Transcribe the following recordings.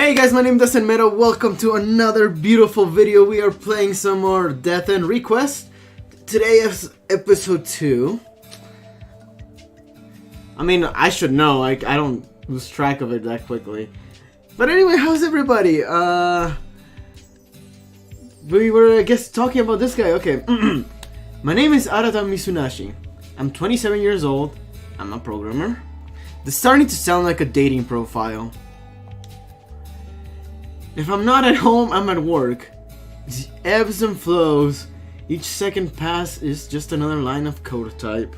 Hey guys, my name is Dustin Meta. Welcome to another beautiful video. We are playing some more Death End Request. Today is episode 2. I mean, I should know. I don't lose track of it that quickly. But anyway, how's everybody? We were, I guess, talking about this guy. Okay. My name is Arata Misunashi. I'm 27 years old. I'm a programmer. This is starting to sound like a dating profile. If I'm not at home, I'm at work. It ebbs and flows. Each second pass is just another line of code to type.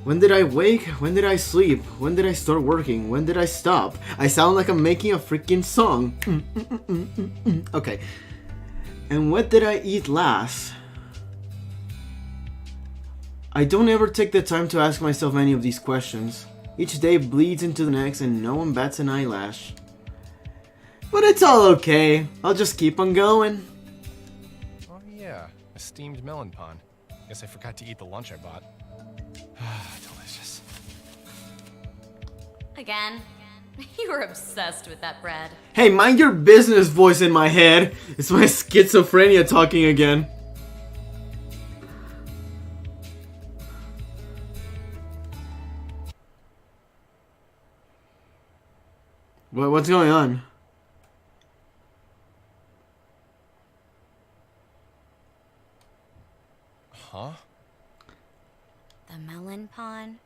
When did I wake? When did I sleep? When did I start working? When did I stop? I sound like I'm making a freaking song. Okay. And what did I eat last? I don't ever take the time to ask myself any of these questions. Each day bleeds into the next and no one bats an eyelash. But it's all okay. I'll just keep on going. Oh yeah, a steamed melon pond. Guess I forgot to eat the lunch I bought. Delicious. Again? You were obsessed with that bread. Hey, mind your business, voice in my head. It's my schizophrenia talking again. What's going on? Huh? The melon pond?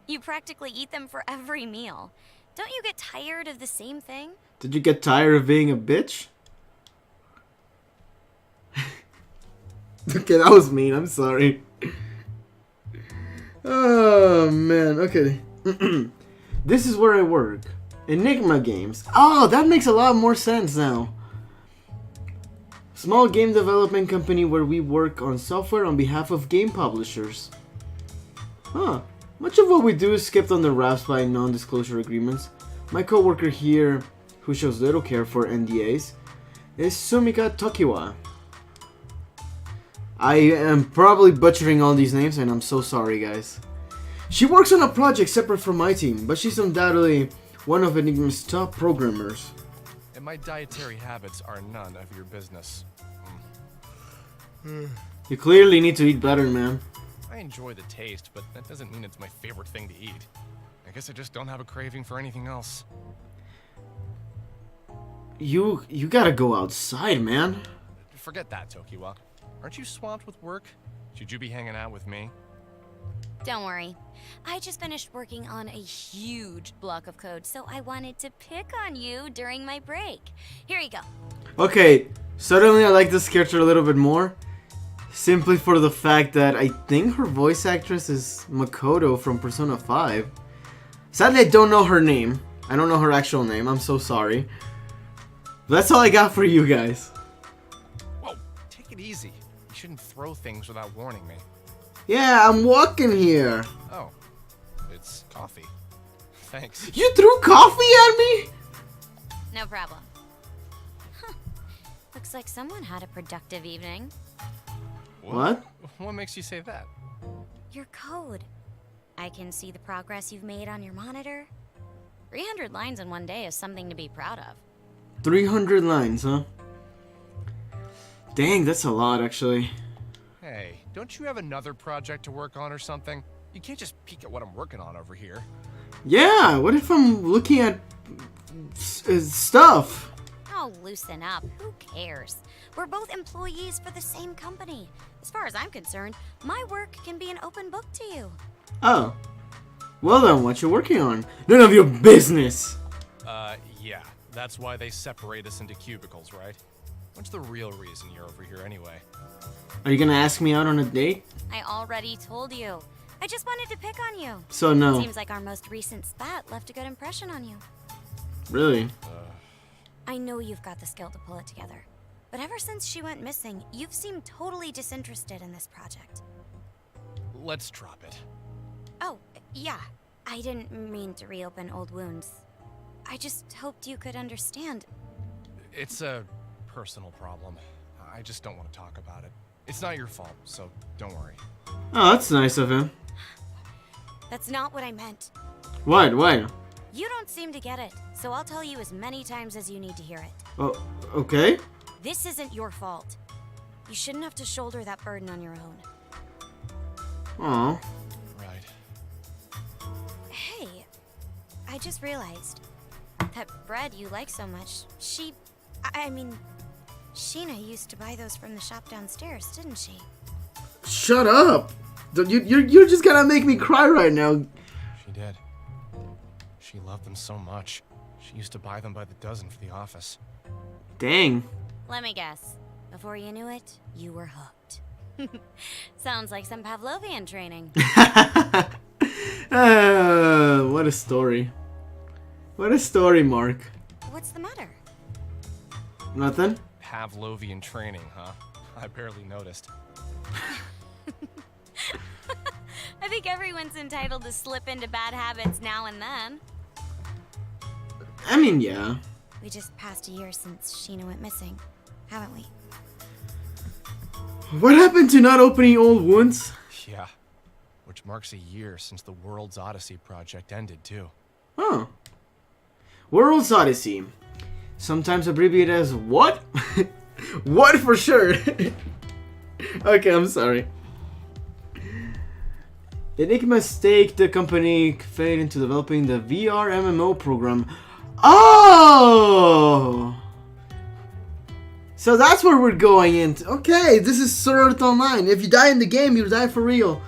You practically eat them for every meal. Don't you get tired of the same thing? Did you get tired of being a bitch? Okay, that was mean. I'm sorry. Oh, man. Okay. This is where I work. Enigma Games. Oh, that makes a lot more sense now. Small game development company where we work on software on behalf of game publishers. Huh. Much of what we do is skipped under wraps by non-disclosure agreements. My coworker here, who shows little care for NDAs, is Sumika Tokiwa. I am probably butchering all these names and I'm so sorry, guys. She works on a project separate from my team, but she's undoubtedly one of Enigma's top programmers. And my dietary habits are none of your business. You clearly need to eat better, man. I enjoy the taste, but that doesn't mean it's my favorite thing to eat. I guess I just don't have a craving for anything else. You gotta go outside, man. Forget that, Tokiwa. Aren't you swamped with work? Should you be hanging out with me? Don't worry. I just finished working on a huge block of code, so I wanted to pick on you during my break. Here you go. Okay, suddenly I like this character a little bit more. Simply for the fact that I think her voice actress is Makoto from Persona 5. Sadly, I don't know her name. I don't know her actual name. I'm so sorry. But that's all I got for you guys. Whoa, take it easy. You shouldn't throw things without warning me. Yeah, I'm walking here. Oh, it's coffee. Thanks. You threw coffee at me? No problem. Huh. Looks like someone had a productive evening. What? What makes you say that? Your code. I can see the progress you've made on your monitor. 300 lines in one day is something to be proud of. 300 lines, huh? Dang, that's a lot, actually. Hey, don't you have another project to work on or something? You can't just peek at what I'm working on over here. Yeah, what if I'm looking at stuff? Oh, loosen up. Who cares? We're both employees for the same company. As far as I'm concerned, my work can be an open book to you. Oh. Well then, what you working on? None of your business! Yeah. That's why they separate us into cubicles, right? What's the real reason you're over here anyway? Are you gonna ask me out on a date? I already told you. I just wanted to pick on you. So no. Seems like our most recent spat left a good impression on you. Really? I know you've got the skill to pull it together. But ever since she went missing, you've seemed totally disinterested in this project. Let's drop it. Oh, yeah. I didn't mean to reopen old wounds. I just hoped you could understand. It's a personal problem. I just don't want to talk about it. It's not your fault, so don't worry. Oh, that's nice of him. That's not what I meant. What? What? You don't seem to get it, so I'll tell you as many times as you need to hear it. Oh, okay. This isn't your fault. You shouldn't have to shoulder that burden on your own. Oh. Right. Hey, I just realized that bread you like so much, I mean, Sheena used to buy those from the shop downstairs, didn't she? Shut up! You're just gonna make me cry right now. She did. She loved them so much. She used to buy them by the dozen for the office. Dang. Let me guess. Before you knew it, you were hooked. Sounds like some Pavlovian training. What a story. What a story, Mark. What's the matter? Nothing? Pavlovian training, huh? I barely noticed. I think everyone's entitled to slip into bad habits now and then. I mean, yeah. We just passed a year since Sheena went missing, haven't we? What happened to not opening old wounds? Yeah. Which marks a year since the World's Odyssey project ended, too. Huh. World's Odyssey. Sometimes abbreviated as what? What for sure? Okay, I'm sorry. Enigma staked the company Fate into developing the VR MMO program. Oh! So that's where we're going into. Okay, this is Sword Art Online. If you die in the game, you die for real.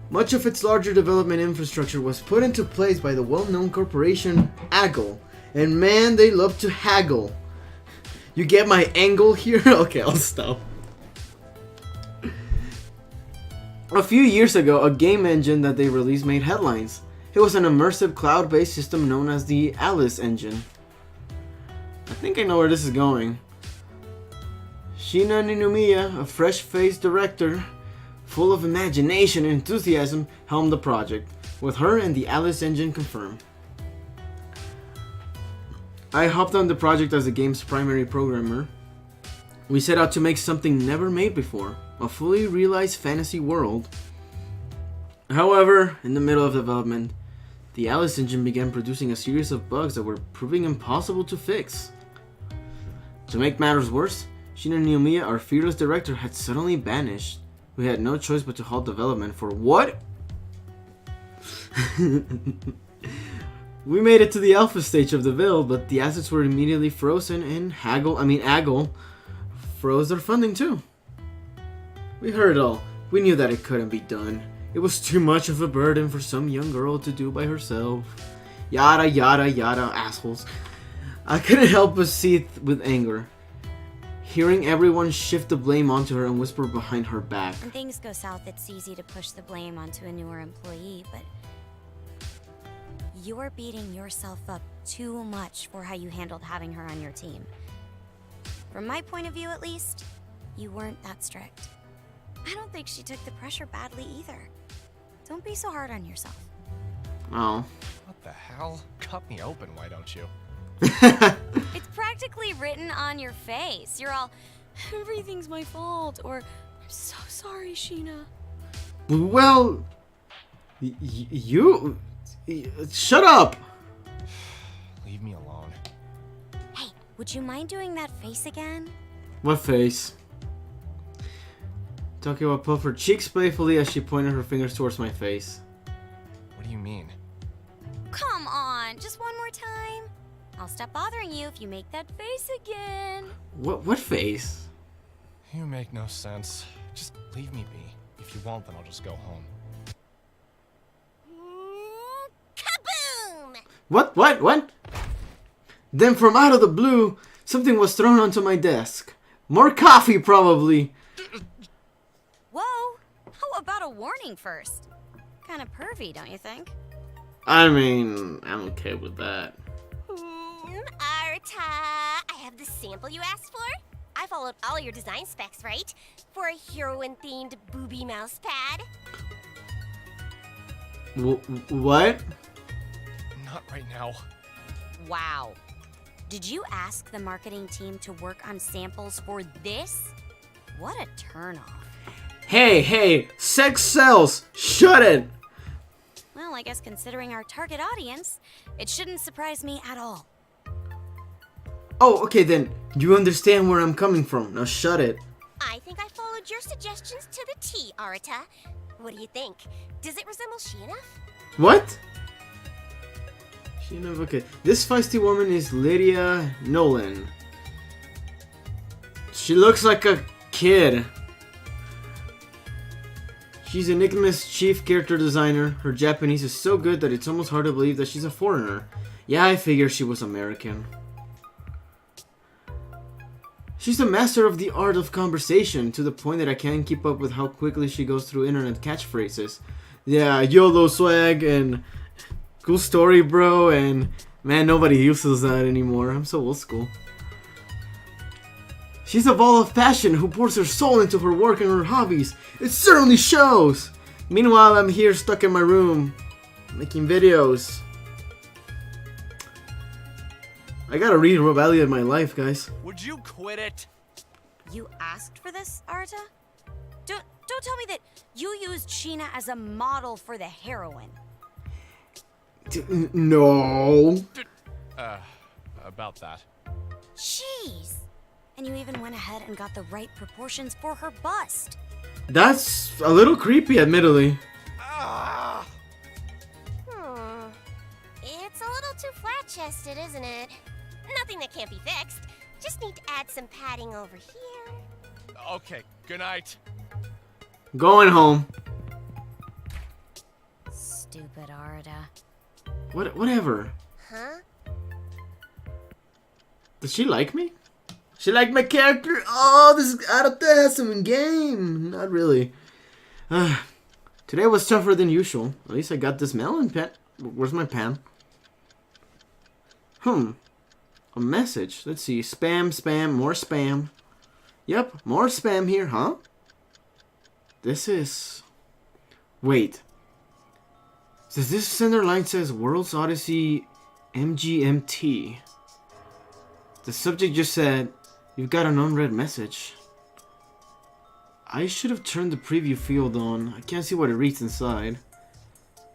Much of its larger development infrastructure was put into place by the well-known corporation Aggle. And man, they love to haggle. You get my angle here? Okay, I'll stop. A few years ago, a game engine that they released made headlines. It was an immersive cloud-based system known as the Alice Engine. I think I know where this is going. Sheena Ninomiya, a fresh-faced director, full of imagination and enthusiasm, helmed the project, with her and the Alice Engine confirmed. I hopped on the project as the game's primary programmer. We set out to make something never made before, a fully realized fantasy world. However, in the middle of development, the Alice Engine began producing a series of bugs that were proving impossible to fix. To make matters worse, Sheena Ninomiya, our fearless director, had suddenly vanished. We had no choice but to halt development for what? We made it to the alpha stage of the build, but the assets were immediately frozen and Aggle froze their funding too. We heard it all. We knew that it couldn't be done. It was too much of a burden for some young girl to do by herself. Yada yada yada, assholes. I couldn't help but seethe with anger, hearing everyone shift the blame onto her and whisper behind her back. When things go south, it's easy to push the blame onto a newer employee, but you're beating yourself up too much for how you handled having her on your team. From my point of view, at least, you weren't that strict. I don't think she took the pressure badly either. Don't be so hard on yourself. Oh. What the hell? Cut me open, why don't you? It's practically written on your face. You're all, everything's my fault, or I'm so sorry, Sheena. Well, you shut up. Leave me alone. Hey, would you mind doing that face again? What face? Tokiwa puffed her cheeks playfully as she pointed her fingers towards my face. What do you mean? Come on, just one more time. I'll stop bothering you if you make that face again. What face? You make no sense. Just leave me be. If you won't, then I'll just go home. Kaboom! What? Then from out of the blue, something was thrown onto my desk. More coffee, probably. Whoa! How about a warning first? Kinda pervy, don't you think? I mean, I'm okay with that. Arta, I have the sample you asked for. I followed all your design specs, right? For a heroine-themed booby mouse pad. What? Not right now. Wow. Did you ask the marketing team to work on samples for this? What a turnoff. Hey, sex sells. Shut it. Well, I guess considering our target audience, it shouldn't surprise me at all. Oh, okay then. You understand where I'm coming from. Now shut it. I think I followed your suggestions to the T, Arata. What do you think? Does it resemble Sheena? What? Okay. This feisty woman is Lydia Nolan. She looks like a kid. She's Enigma's chief character designer. Her Japanese is so good that it's almost hard to believe that she's a foreigner. Yeah, I figured she was American. She's a master of the art of conversation, to the point that I can't keep up with how quickly she goes through internet catchphrases. Yeah, YOLO swag and cool story, bro, and man, nobody uses that anymore. I'm so old school. She's a ball of passion who pours her soul into her work and her hobbies. It certainly shows! Meanwhile, I'm here stuck in my room, making videos. I gotta reevaluate my life, guys. Would you quit it? You asked for this, Arta? Don't tell me that you used Sheena as a model for the heroine. No. About that. Jeez. And you even went ahead and got the right proportions for her bust. That's a little creepy, admittedly. Ah! It's a little too flat-chested, isn't it? Nothing that can't be fixed. Just need to add some padding over here. Okay, good night. Going home. Stupid Arta. Whatever. Huh? Does she like me? She liked my character? Oh, this is Arata has some game. Not really. Today was tougher than usual. At least I got this melon pen. Where's my pen? A message. Let's see. Spam, more spam. Yep, more spam here, huh? This is... Wait. Does this center line says World's Odyssey MGMT? The subject just said, you've got an unread message. I should have turned the preview field on. I can't see what it reads inside.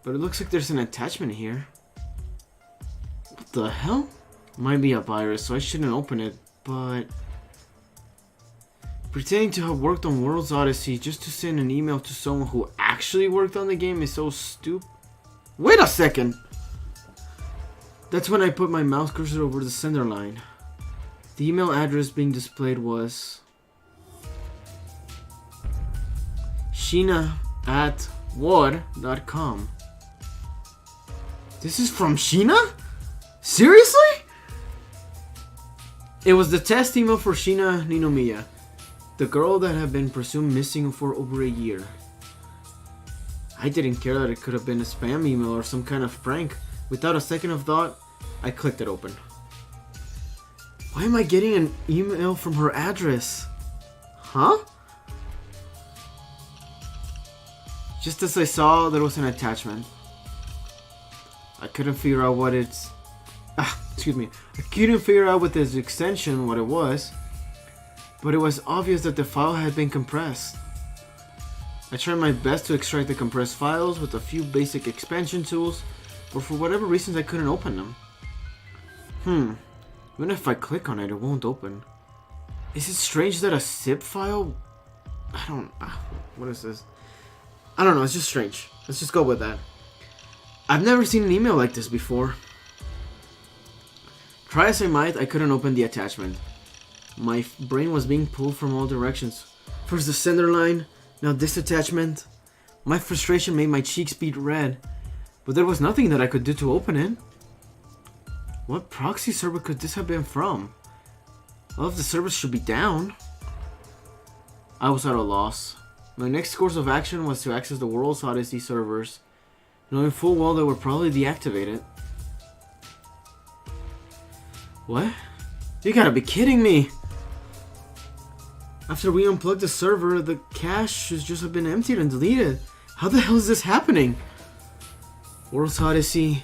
But it looks like there's an attachment here. What the hell? Might be a virus, so I shouldn't open it, but... Pretending to have worked on World's Odyssey just to send an email to someone who actually worked on the game is so stupid. Wait a second! That's when I put my mouse cursor over the sender line. The email address being displayed was... Sheena@war.com. This is from Sheena? Seriously? It was the test email for Sheena Ninomiya, the girl that had been presumed missing for over a year. I didn't care that it could have been a spam email or some kind of prank. Without a second of thought, I clicked it open. Why am I getting an email from her address? Huh? Just as I saw, there was an attachment. I couldn't figure out what it's... excuse me. I couldn't figure out with this extension what it was. But it was obvious that the file had been compressed. I tried my best to extract the compressed files with a few basic expansion tools, but for whatever reasons I couldn't open them. Even if I click on it, it won't open. Is it strange that a zip file... what is this? I don't know, it's just strange. Let's just go with that. I've never seen an email like this before. Try as I might, I couldn't open the attachment. My brain was being pulled from all directions. First the sender line, now this attachment. My frustration made my cheeks beat red, but there was nothing that I could do to open it. What proxy server could this have been from? All of the servers should be down. I was at a loss. My next course of action was to access the World's Odyssey servers, knowing full well they were probably deactivated. What? You gotta be kidding me! After we unplugged the server, the cache should just have been emptied and deleted. How the hell is this happening? World's Odyssey...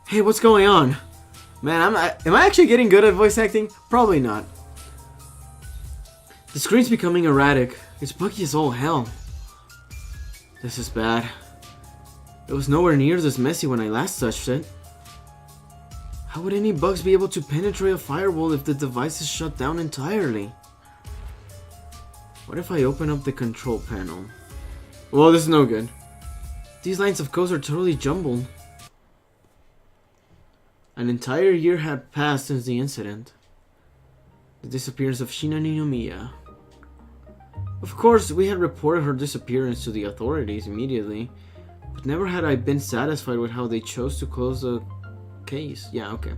Hey, what's going on? Man, am I actually getting good at voice acting? Probably not. The screen's becoming erratic. It's buggy as all hell. This is bad. It was nowhere near this messy when I last touched it. How would any bugs be able to penetrate a firewall if the device is shut down entirely? What if I open up the control panel? Well, this is no good. These lines of code are totally jumbled. An entire year had passed since the incident. The disappearance of Shina Ninomiya. Of course, we had reported her disappearance to the authorities immediately, but never had I been satisfied with how they chose to close the case. Yeah, okay.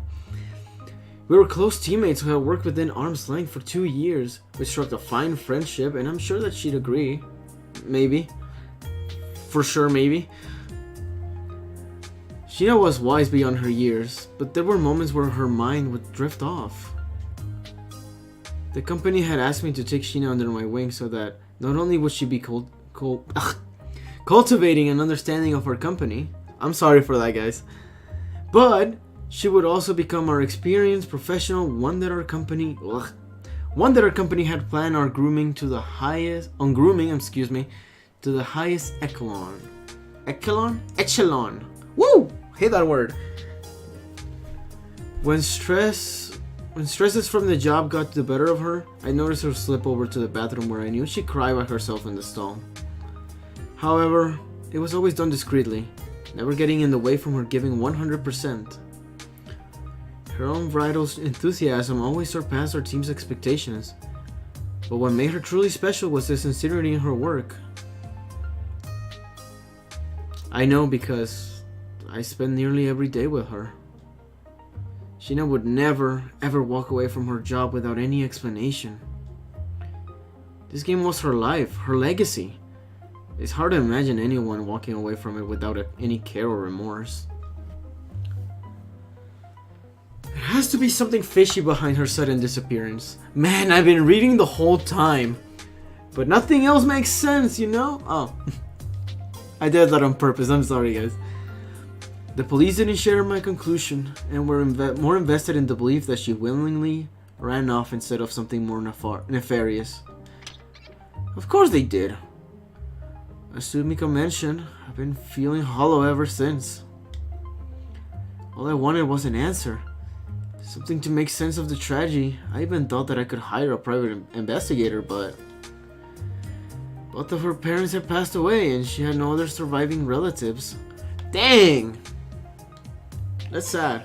We were close teammates who had worked within arm's length for 2 years. We struck a fine friendship, and I'm sure that she'd agree. Maybe. For sure, maybe. Shina was wise beyond her years, but there were moments where her mind would drift off. The company had asked me to take Shina under my wing so that not only would she be cultivating an understanding of our company, I'm sorry for that, guys, but she would also become our experienced professional, one that our company had planned our grooming to the highest to the highest echelon. Woo! Hate that word. When stresses from the job got the better of her, I noticed her slip over to the bathroom where I knew she'd cry by herself in the stall. However, it was always done discreetly, never getting in the way from her giving 100%. Her unbridled enthusiasm always surpassed our team's expectations, but what made her truly special was the sincerity in her work. I know because I spend nearly every day with her. Shina would never, ever walk away from her job without any explanation. This game was her life, her legacy. It's hard to imagine anyone walking away from it without any care or remorse. There has to be something fishy behind her sudden disappearance. Man, I've been reading the whole time, but nothing else makes sense, you know? Oh, I did that on purpose, I'm sorry guys. The police didn't share my conclusion and were more invested in the belief that she willingly ran off instead of something more nefarious. Of course they did. As Sumiko mentioned, I've been feeling hollow ever since. All I wanted was an answer. Something to make sense of the tragedy. I even thought that I could hire a private investigator, but both of her parents had passed away and she had no other surviving relatives. Dang! That's sad.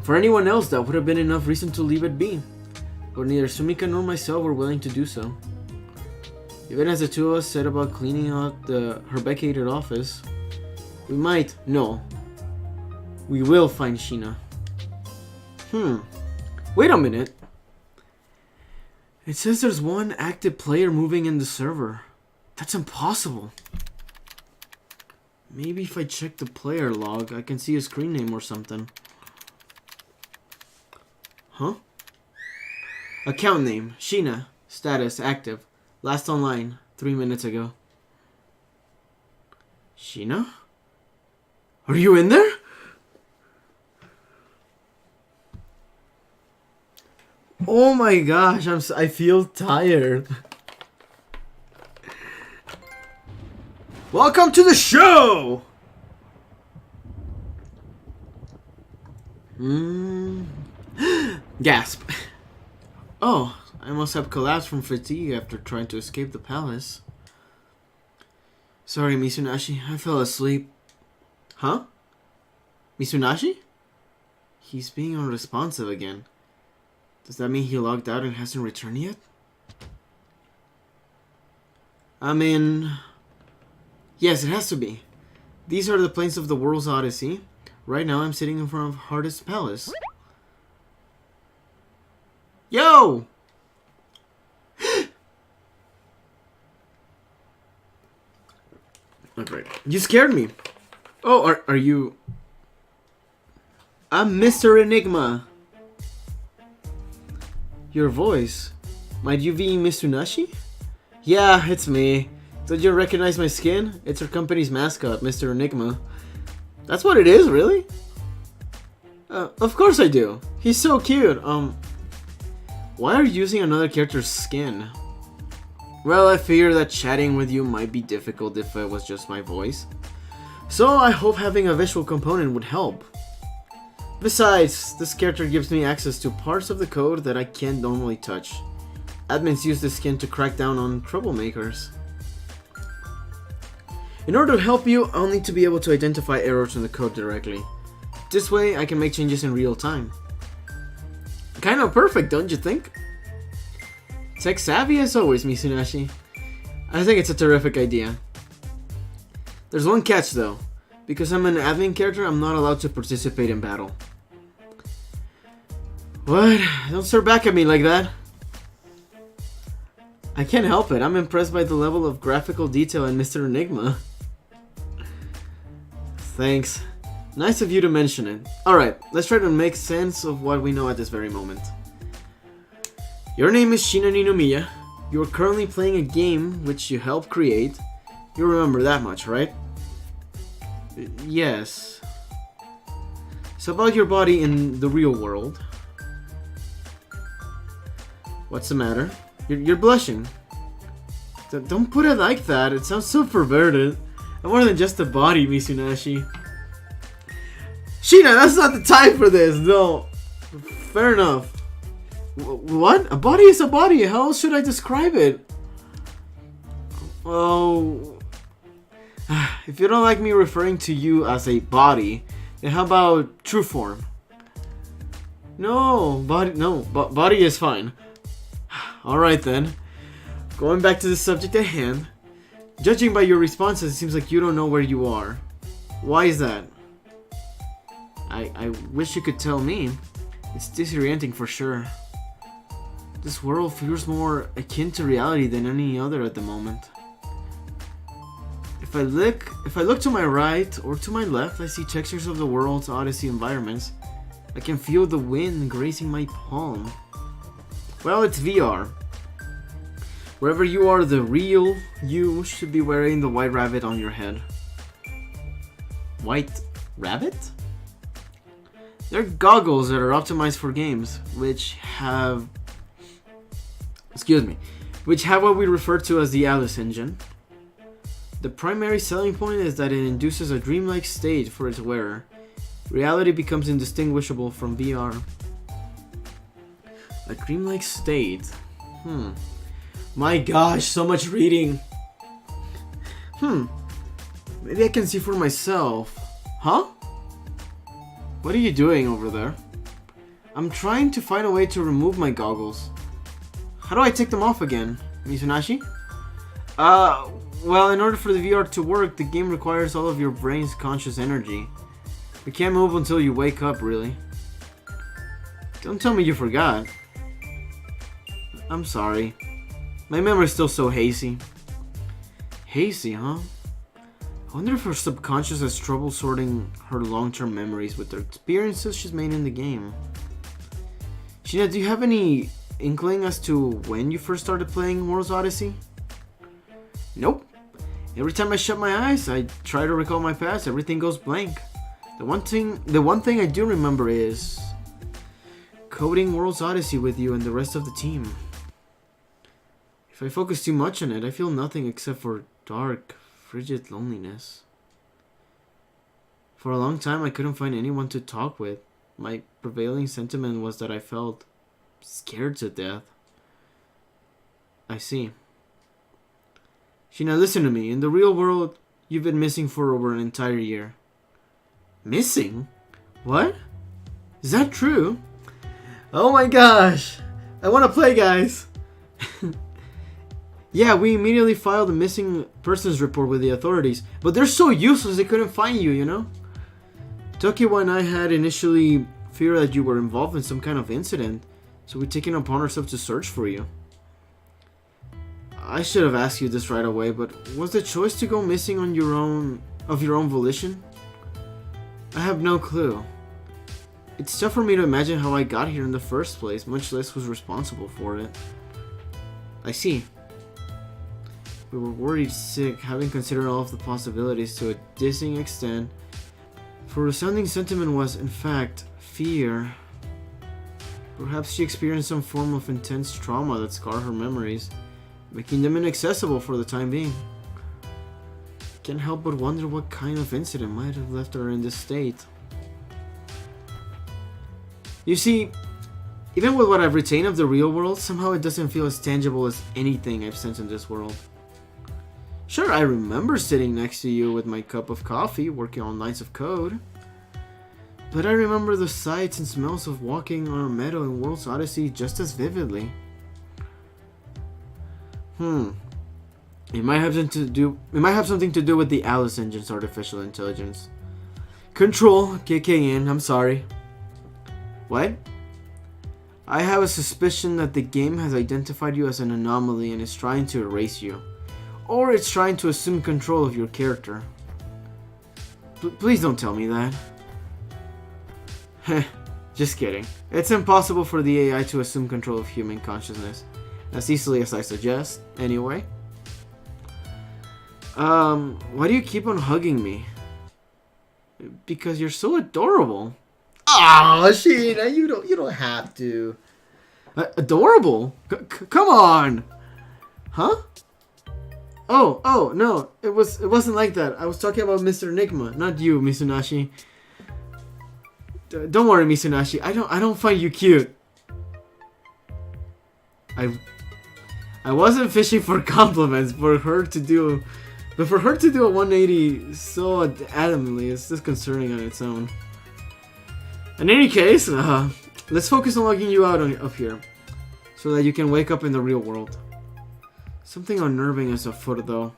For anyone else, that would have been enough reason to leave it be. But neither Sumika nor myself were willing to do so. Even as the two of us set about cleaning out her vacated office, we will find Shina. Wait a minute. It says there's one active player moving in the server. That's impossible. Maybe if I check the player log, I can see a screen name or something. Huh? Account name, Shina. Status, active. Last online, 3 minutes ago. Shina? Are you in there? Oh my gosh, I feel tired. Welcome to the show! Gasp. Oh, I must have collapsed from fatigue after trying to escape the palace. Sorry, Misunashi, I fell asleep. Huh? Misunashi? He's being unresponsive again. Does that mean he logged out and hasn't returned yet? I mean... yes, it has to be. These are the plains of the world's odyssey. Right now I'm sitting in front of Hardest Palace. Yo! Okay. You scared me. Oh, are you... I'm Mr. Enigma. Your voice. Might you be Misunashi? Yeah, it's me. Don't you recognize my skin? It's our company's mascot, Mr. Enigma. That's what it is, really? Of course I do. He's so cute. Why are you using another character's skin? Well, I figured that chatting with you might be difficult if it was just my voice. So I hope having a visual component would help. Besides, this character gives me access to parts of the code that I can't normally touch. Admins use this skin to crack down on troublemakers. In order to help you, I'll need to be able to identify errors in the code directly. This way, I can make changes in real time. Kind of perfect, don't you think? Tech savvy as always, Misunashi. I think it's a terrific idea. There's one catch though. Because I'm an admin character, I'm not allowed to participate in battle. What? Don't stare back at me like that. I can't help it. I'm impressed by the level of graphical detail in Mr. Enigma. Thanks. Nice of you to mention it. Alright, let's try to make sense of what we know at this very moment. Your name is Shina Ninomiya. You are currently playing a game which you helped create. You remember that much, right? Yes. So about your body in the real world. What's the matter? You're blushing. Don't put it like that. It sounds so perverted. I'm more than just a body, Misunashi. Shina, that's not the time for this. No. Fair enough. What? A body is a body. How else should I describe it? Oh. If you don't like me referring to you as a body, then how about true form? No, body is fine. Alright then. Going back to the subject at hand. Judging by your responses, it seems like you don't know where you are. Why is that? I wish you could tell me. It's disorienting for sure. This world feels more akin to reality than any other at the moment. If I look to my right or to my left, I see textures of the world's Odyssey environments. I can feel the wind grazing my palm. Well, it's VR. Wherever you are, the real you should be wearing the white rabbit on your head. White rabbit? They're goggles that are optimized for games, which have what we refer to as the Alice engine. The primary selling point is that it induces a dreamlike state for its wearer. Reality becomes indistinguishable from VR. A dreamlike state? My gosh, so much reading. Maybe I can see for myself. Huh? What are you doing over there? I'm trying to find a way to remove my goggles. How do I take them off again, Misunashi? Well, in order for the VR to work, the game requires all of your brain's conscious energy. You can't move until you wake up, really. Don't tell me you forgot. I'm sorry. My memory's still so hazy. Hazy, huh? I wonder if her subconscious has trouble sorting her long-term memories with the experiences she's made in the game. Shina, do you have any inkling as to when you first started playing World's Odyssey? Nope. Every time I shut my eyes, I try to recall my past, everything goes blank. The one thing I do remember is coding World's Odyssey with you and the rest of the team. If I focus too much on it, I feel nothing except for dark, frigid loneliness. For a long time, I couldn't find anyone to talk with. My prevailing sentiment was that I felt scared to death. I see. Shina, listen to me. In the real world, you've been missing for over an entire year. Missing? What? Is that true? Oh my gosh! I want to play, guys! Yeah, we immediately filed a missing persons report with the authorities, but they're so useless they couldn't find you, you know? Tokiwa and I had initially feared that you were involved in some kind of incident, so we've taken upon ourselves to search for you. I should have asked you this right away, but was the choice to go missing on your own volition? I have no clue. It's tough for me to imagine how I got here in the first place, much less was responsible for it. I see. We were worried sick, having considered all of the possibilities to a dizzying extent. For the resounding sentiment was, in fact, fear. Perhaps she experienced some form of intense trauma that scarred her memories, making them inaccessible for the time being. Can't help but wonder what kind of incident might have left her in this state. You see, even with what I've retained of the real world, somehow it doesn't feel as tangible as anything I've sensed in this world. Sure, I remember sitting next to you with my cup of coffee, working on lines of code. But I remember the sights and smells of walking on a meadow in World's Odyssey just as vividly. It might have something to do with the Alice Engine's artificial intelligence. Control kicking in, I'm sorry. What? I have a suspicion that the game has identified you as an anomaly and is trying to erase you. Or it's trying to assume control of your character. Please don't tell me that. Heh, just kidding. It's impossible for the AI to assume control of human consciousness. As easily as I suggest, anyway. Why do you keep on hugging me? Because you're so adorable. Oh, Sheena, you don't have to. Adorable? Come on. Huh? Oh, no. It wasn't like that. I was talking about Mr. Enigma, not you, Misunashi. Don't worry, Misunashi. I don't find you cute. I wasn't fishing for compliments for her to do a 180 so adamantly is disconcerting on its own. In any case, let's focus on logging you out of here, so that you can wake up in the real world. Something unnerving is afoot, though.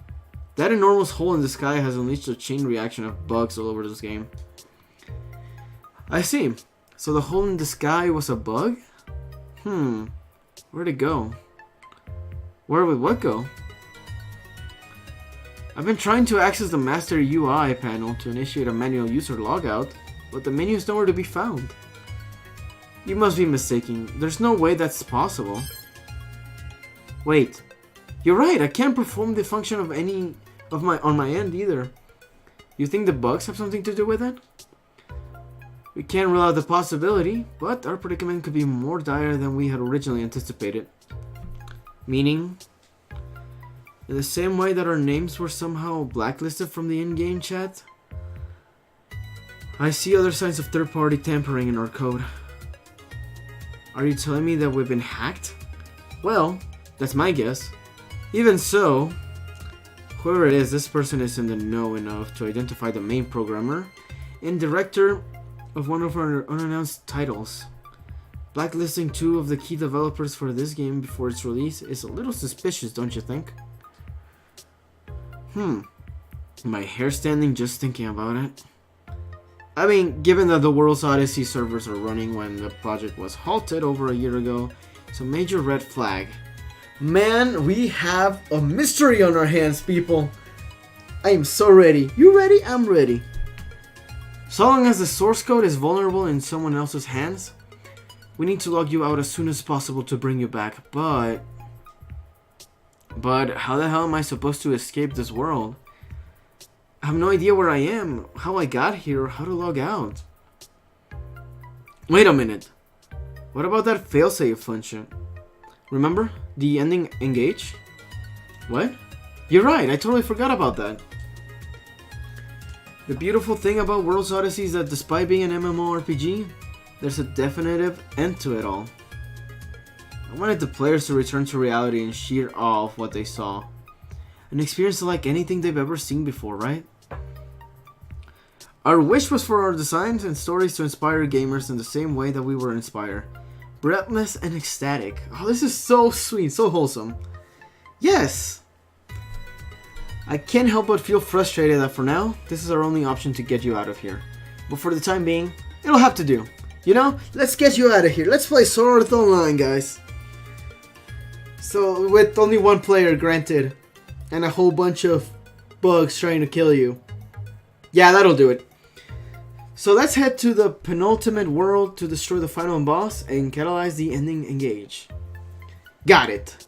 That enormous hole in the sky has unleashed a chain reaction of bugs all over this game. I see. So the hole in the sky was a bug? Where'd it go? Where would what go? I've been trying to access the master UI panel to initiate a manual user logout, but the menu is nowhere to be found. You must be mistaken. There's no way that's possible. Wait. You're right, I can't perform the function of any of on my end either. You think the bugs have something to do with it? We can't rule out the possibility, but our predicament could be more dire than we had originally anticipated. Meaning, in the same way that our names were somehow blacklisted from the in-game chat, I see other signs of third-party tampering in our code. Are you telling me that we've been hacked? Well, that's my guess. Even so, whoever it is, this person is in the know enough to identify the main programmer and director of one of our unannounced titles. Blacklisting 2 of the key developers for this game before its release is a little suspicious, don't you think? My hair standing just thinking about it. I mean, given that the World's Odyssey servers are running when the project was halted over a year ago, it's a major red flag. Man, we have a mystery on our hands, people. I am so ready. You ready? I'm ready. So long as the source code is vulnerable in someone else's hands, we need to log you out as soon as possible to bring you back, but how the hell am I supposed to escape this world? I have no idea where I am, how I got here, or how to log out. Wait a minute. What about that failsafe function? Remember? The ending engage? What? You're right, I totally forgot about that. The beautiful thing about World's Odyssey is that despite being an MMORPG, there's a definitive end to it all. I wanted the players to return to reality in sheer awe of what they saw. An experience like anything they've ever seen before, right? Our wish was for our designs and stories to inspire gamers in the same way that we were inspired. Breathless and ecstatic. Oh, this is so sweet, so wholesome. Yes! I can't help but feel frustrated that for now, this is our only option to get you out of here. But for the time being, it'll have to do. You know, let's get you out of here. Let's play Sword Art Online, guys. So, with only one player, granted, and a whole bunch of bugs trying to kill you. Yeah, that'll do it. So let's head to the penultimate world to destroy the final boss and catalyze the ending engage. Got it.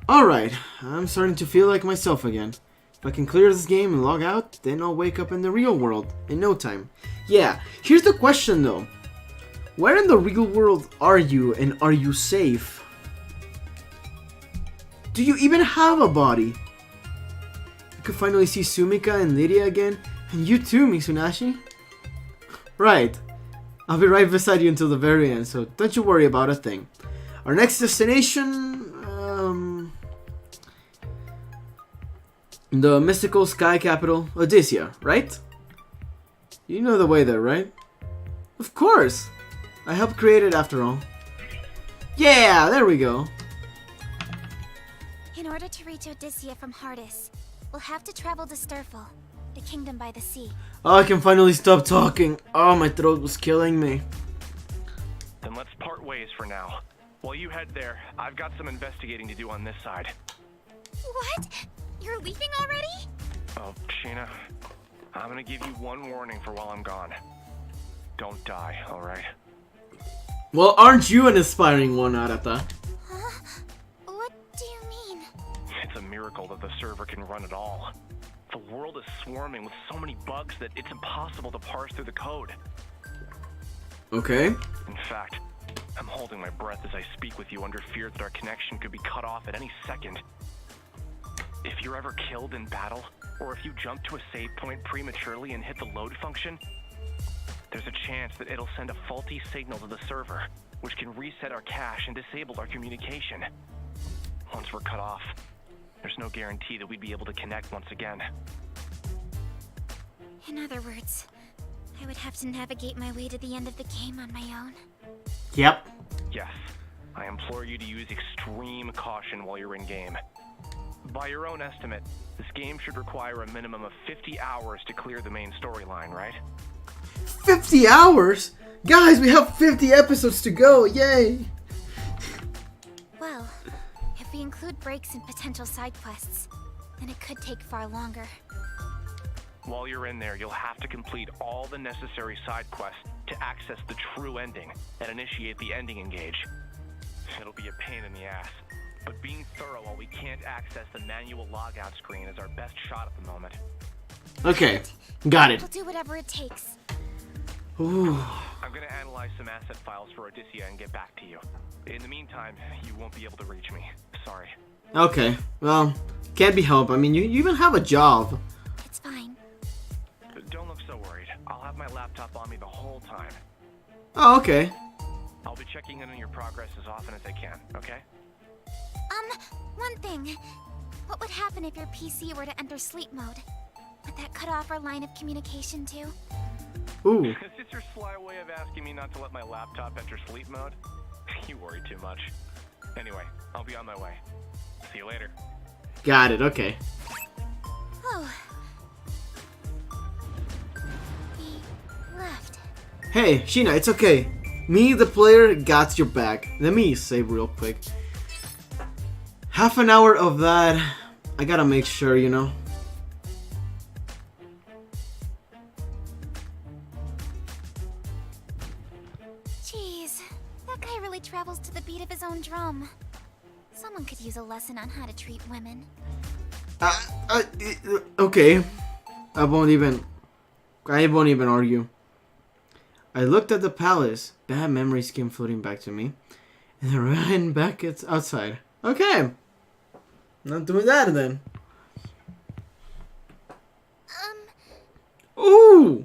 Alright, I'm starting to feel like myself again. If I can clear this game and log out, then I'll wake up in the real world in no time. Yeah, here's the question though. Where in the real world are you, and are you safe? Do you even have a body? could finally see Sumika and Lydia again. And you too, Mitsunashi. Right. I'll be right beside you until the very end, so don't you worry about a thing. Our next destination... the mystical sky capital, Odyssia, right? You know the way there, right? Of course! I helped create it after all. Yeah, there we go. In order to reach Odyssia from Hardis, we'll have to travel to Sturful, the kingdom by the sea. Oh, I can finally stop talking. Oh, my throat was killing me. Then let's part ways for now. While you head there, I've got some investigating to do on this side. What? You're leaving already? Oh, Sheena, I'm gonna give you one warning for while I'm gone. Don't die, alright? Well, aren't you an aspiring one, Arata? Huh? What do you mean? It's a miracle that the server can run at all. The world is swarming with so many bugs that it's impossible to parse through the code. Okay. In fact, I'm holding my breath as I speak with you under fear that our connection could be cut off at any second. If you're ever killed in battle, or if you jump to a save point prematurely and hit the load function, there's a chance that it'll send a faulty signal to the server, which can reset our cache and disable our communication. Once we're cut off, there's no guarantee that we'd be able to connect once again. In other words, I would have to navigate my way to the end of the game on my own. Yep. Yes, I implore you to use extreme caution while you're in-game. By your own estimate, this game should require a minimum of 50 hours to clear the main storyline, right? 50 hours? Guys, we have 50 episodes to go. Yay. Well, if we include breaks and potential side quests, then it could take far longer. While you're in there, you'll have to complete all the necessary side quests to access the true ending and initiate the ending engage. It'll be a pain in the ass, but being thorough while we can't access the manual logout screen is our best shot at the moment. Okay, got it. We'll do whatever it takes. Ooh. I'm gonna analyze some asset files for Odyssia and get back to you. In the meantime, you won't be able to reach me. Sorry. Okay, well, can't be helped. I mean, you even have a job. It's fine. Don't look so worried. I'll have my laptop on me the whole time. Oh, okay. I'll be checking in on your progress as often as I can, okay? One thing. What would happen if your PC were to enter sleep mode? Would that cut off our line of communication too? Ooh. Is this your sly way of asking me not to let my laptop enter sleep mode? You worry too much. Anyway, I'll be on my way. See you later. Got it, okay. Oh. He left. Hey, Sheena, it's okay. Me, the player, got your back. Let me save real quick. Half an hour of that, I gotta make sure, you know. Jeez, that guy really travels to the beat of his own drum. Someone could use a lesson on how to treat women. Okay. I won't even argue. I looked at the palace. Bad memories came floating back to me. And I ran back outside. Okay. Not doing that then. Ooh!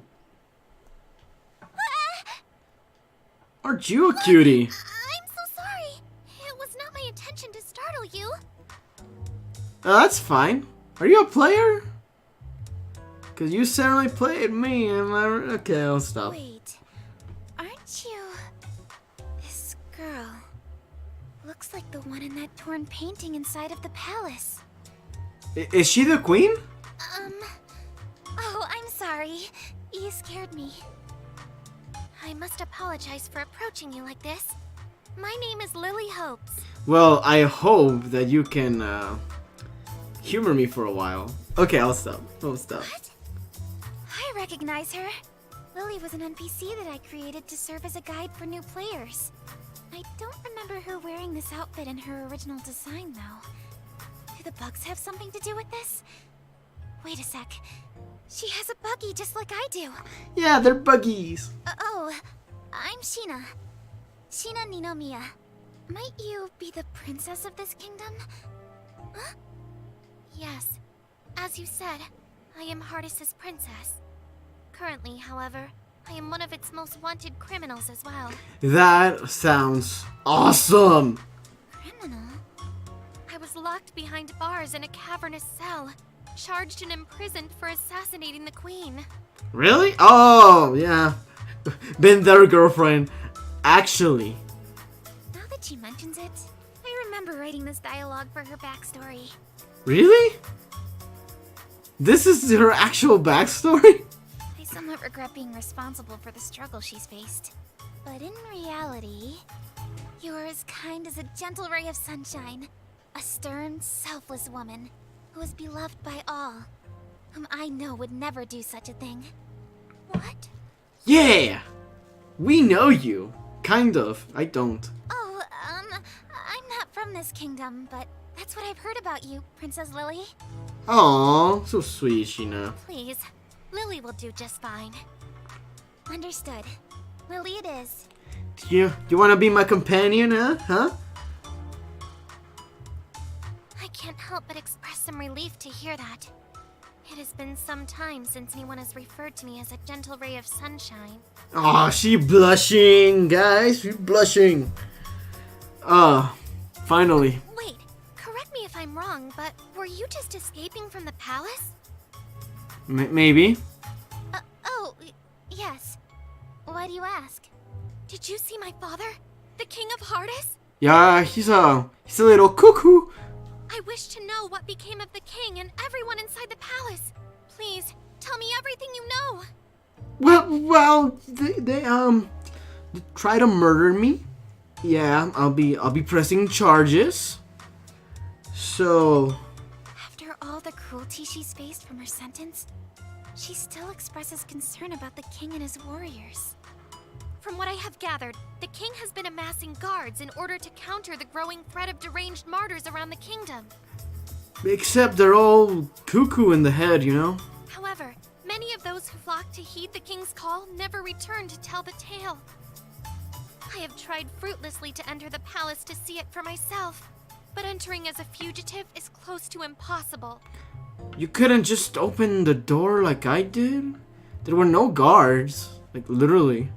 Aren't you a cutie? I'm so sorry. It was not my intention to startle you. That's fine. Are you a player? Cause you certainly played me. Okay, I'll stop. Wait, aren't you this girl? Looks like the one in that torn painting inside of the palace. Is she the queen? Oh, I'm sorry. You scared me. I must apologize for approaching you like this. My name is Lily Hopes. Well, I hope that you can humor me for a while. Okay, I'll stop. I'll stop. What? I recognize her. Lily was an NPC that I created to serve as a guide for new players. I don't remember her wearing this outfit in her original design, though. Do the bugs have something to do with this? Wait a sec. She has a buggy just like I do. Yeah, they're buggies. Oh, I'm Sheena. Sheena Ninomiya. Might you be the princess of this kingdom? Huh? Yes, As you said, I am Hardis's princess. Currently, however, I am one of its most wanted criminals as well. That sounds awesome. Criminal? I was locked behind bars in a cavernous cell, charged and imprisoned for assassinating the queen. Really? Oh, yeah. Been there, girlfriend. Actually. Now that she mentions it, I remember writing this dialogue for her backstory. Really? This is her actual backstory? I somewhat regret being responsible for the struggle she's faced. But in reality, you are as kind as a gentle ray of sunshine. A stern, selfless woman who is beloved by all, whom I know would never do such a thing. What? Yeah! We know you. Kind of. I don't. Oh, I'm not from this kingdom, but that's what I've heard about you, Princess Lily. Aw, so sweet, Sheena. Please, Lily will do just fine. Understood. Lily it is. You wanna be my companion, huh? I can't help but express some relief to hear that. It has been some time since anyone has referred to me as a gentle ray of sunshine. Aw, she blushing, guys. She's blushing. Finally. Wait, correct me if I'm wrong, but were you just escaping from the palace? Maybe. Yes. Why do you ask? Did you see my father, the King of Hardis? Yeah, he's a little cuckoo. I wish to know what became of the king and everyone inside the palace. Please, tell me everything you know. Well, they try to murder me. Yeah, I'll be pressing charges. So, After all the cruelty she's faced from her sentence, she still expresses concern about the king and his warriors. From what I have gathered, the king has been amassing guards in order to counter the growing threat of deranged martyrs around the kingdom. except they're all cuckoo in the head, you know? However, many of those who flocked to heed the king's call never returned to tell the tale. I have tried fruitlessly to enter the palace to see it for myself, but entering as a fugitive is close to impossible. You couldn't just open the door like I did? There were no guards. Like, literally.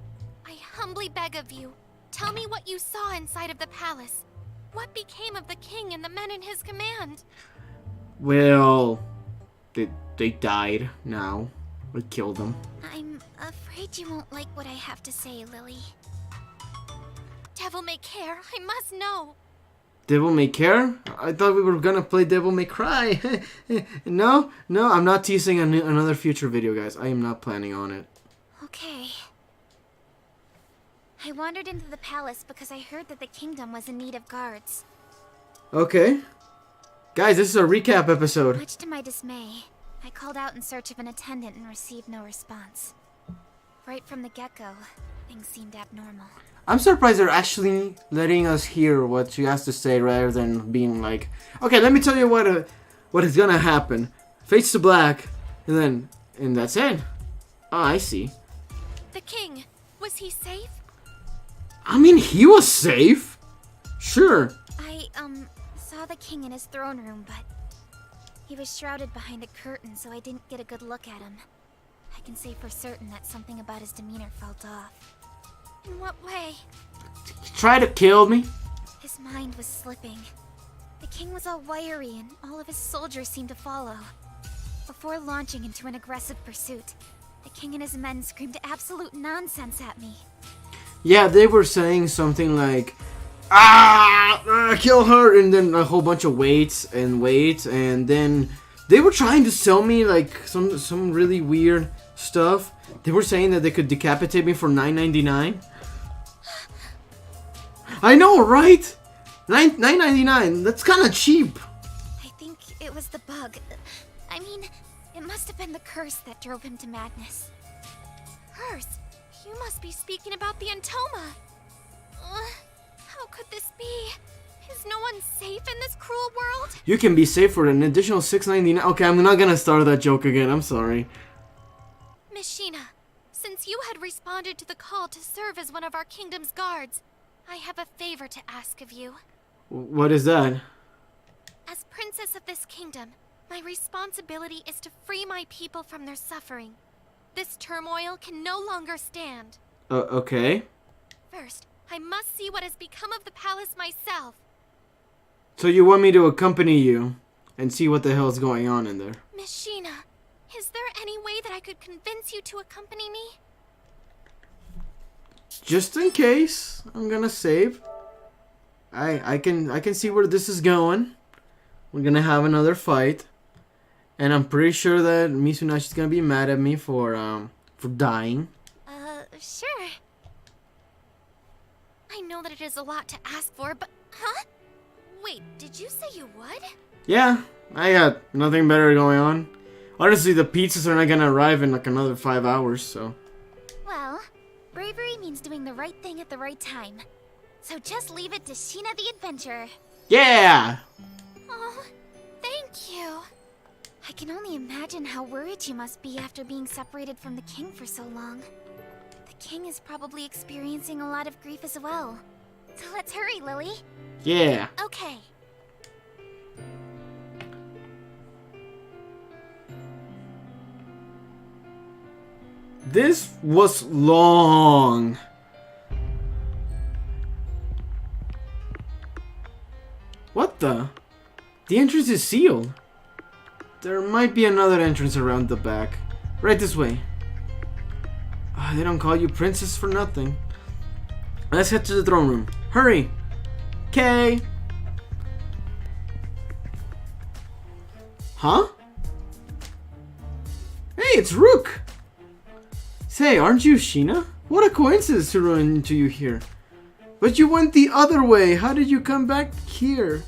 I humbly beg of you, tell me what you saw inside of the palace. What became of the king and the men in his command? Well, they died now. We killed them. I'm afraid you won't like what I have to say, Lily. Devil May Care, I must know. Devil May Care? I thought we were gonna play Devil May Cry. No, I'm not teasing another future video, guys. I am not planning on it. Okay. I wandered into the palace because I heard that the kingdom was in need of guards. Okay. Guys, this is a recap episode. Much to my dismay, I called out in search of an attendant and received no response. Right from the get-go, things seemed abnormal. I'm surprised they're actually letting us hear what she has to say rather than being like, okay, let me tell you what is gonna happen. Fades to black, and that's it. Oh, I see. The king, was he safe? I mean, he was safe. Sure. I, saw the king in his throne room, but he was shrouded behind a curtain, so I didn't get a good look at him. I can say for certain that something about his demeanor felt off. In what way? Try to kill me. His mind was slipping. The king was all wiry, and all of his soldiers seemed to follow. Before launching into an aggressive pursuit, the king and his men screamed absolute nonsense at me. Yeah, they were saying something like, kill her, and then a whole bunch of waits, and then they were trying to sell me like some really weird stuff. They were saying that they could decapitate me for $9.99. I know, right? $9.99. That's kind of cheap. I think it was the bug. I mean, it must have been the curse that drove him to madness. Curse? You must be speaking about the Entoma. How could this be? Is no one safe in this cruel world? You can be safe for an additional $6.99. Okay, I'm not gonna start that joke again. I'm sorry. Miss Sheena, since you had responded to the call to serve as one of our kingdom's guards, I have a favor to ask of you. What is that? As princess of this kingdom, My responsibility is to free my people from their suffering. This turmoil can no longer stand. Okay. First, I must see what has become of the palace myself. So you want me to accompany you and see what the hell's going on in there? Miss Sheena, is there any way that I could convince you to accompany me? Just in case, I'm gonna save. I can see where this is going. We're gonna have another fight, and I'm pretty sure that Misunashi's gonna be mad at me for dying. Sure. I know that it is a lot to ask for, but huh? Wait, did you say you would? Yeah, I got nothing better going on. Honestly, the pizzas are not gonna arrive in like another 5 hours, so. Well, bravery means doing the right thing at the right time. So just leave it to Sheena the Adventurer. Yeah! Oh, thank you. I can only imagine how worried you must be after being separated from the king for so long. The king is probably experiencing a lot of grief as well. So let's hurry, Lily. Yeah. Okay. This was long. What the? The entrance is sealed. There might be another entrance around the back. Right this way. They don't call you princess for nothing. Let's head to the throne room. Hurry. Okay. Huh? Hey, it's Rook. Say, aren't you Sheena? What a coincidence to run into you here. But you went the other way. How did you come back here?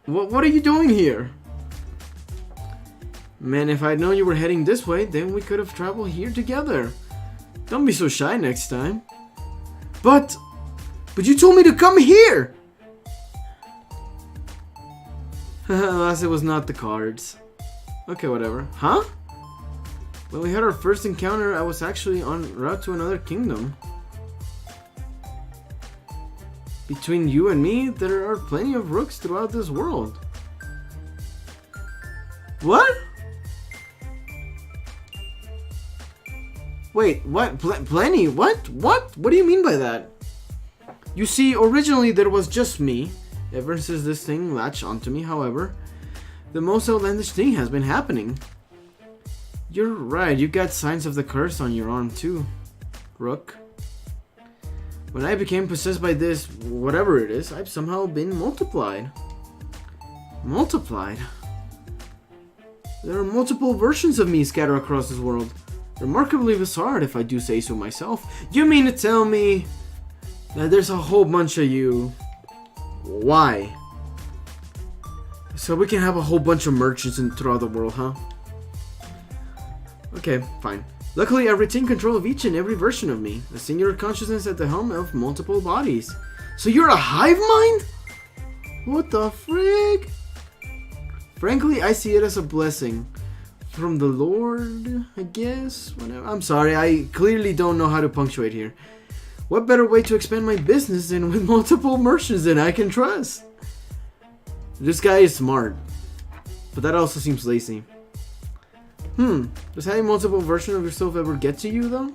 What are you doing here? Man, if I'd known you were heading this way, then we could have traveled here together. Don't be so shy next time. But you told me to come here! Alas, it was not the cards. Okay, whatever. Huh? When we had our first encounter, I was actually en route to another kingdom. Between you and me, there are plenty of rooks throughout this world. What? Wait, what? Plenty? What? What do you mean by that? You see, originally there was just me. Ever since this thing latched onto me, however, the most outlandish thing has been happening. You're right, you got signs of the curse on your arm too, Rook. When I became possessed by this, whatever it is, I've somehow been multiplied. Multiplied? There are multiple versions of me scattered across this world. Remarkably bizarre, if I do say so myself. You mean to tell me that there's a whole bunch of you? Why? So we can have a whole bunch of merchants throughout the world, huh? Okay, fine. Luckily, I retain control of each and every version of me, a singular consciousness at the helm of multiple bodies. So you're a hive mind? What the frig? Frankly, I see it as a blessing. From the Lord, I guess? Whatever. I'm sorry, I clearly don't know how to punctuate here. What better way to expand my business than with multiple merchants that I can trust? This guy is smart, but that also seems lazy. Does having multiple versions of yourself ever get to you, though?